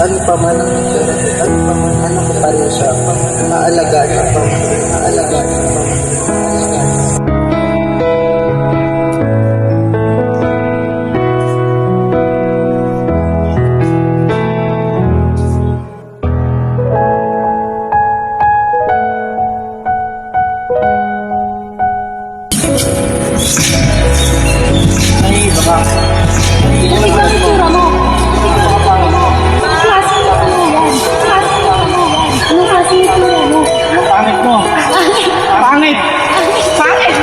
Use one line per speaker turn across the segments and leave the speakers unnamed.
ano pa man ang ano pa man, ano ko pa rin siya, naalagaan ka pa, naalagaan ka pa, naalagaan ka pa. Ay, baka.
Lamig lang itsura mo. Anong klaseng ano yan? Anong klaseng itsura mo?
Ang pangit mo. Pangit! Pangit!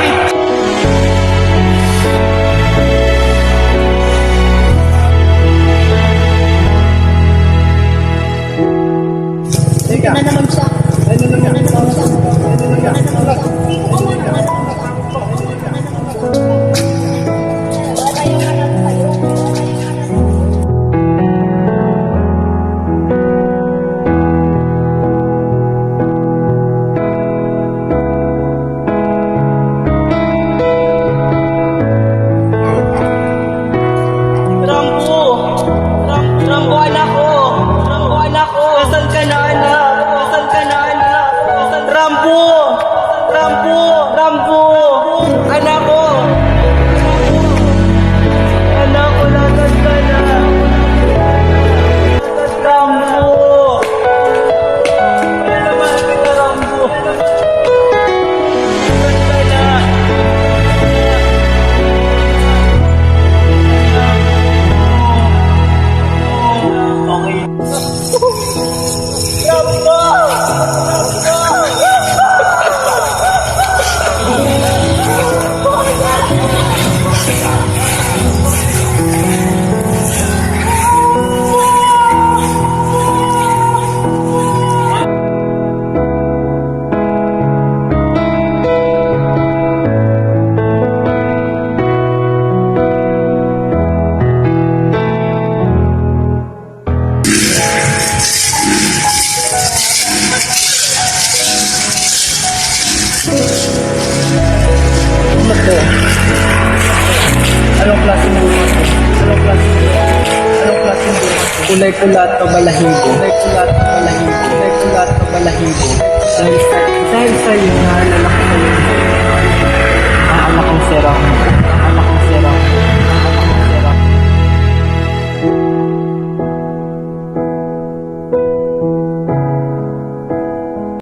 Ito na naman siya.
Ano naman?
Ito na naman siya.
Rambo, anak ko! Rambo, anak ko! Nasaan ka na, anak? Nasaan ka na, anak? Rambo! Rambo! Rambo! Anak ko! Anak ko, nasaan ka na? Rambo! Wala naman kita, Rambo! Nasaan ka na?
Anong klaseng bunga to? Anong klaseng bunga? Anong klaseng bunga? Kulay pula at kabalahibo. Kulay pula at kabalahibo. Kulay pula at kabalahibo. Dahil sa iyo na lalaki ko yung anak kong si Rambo.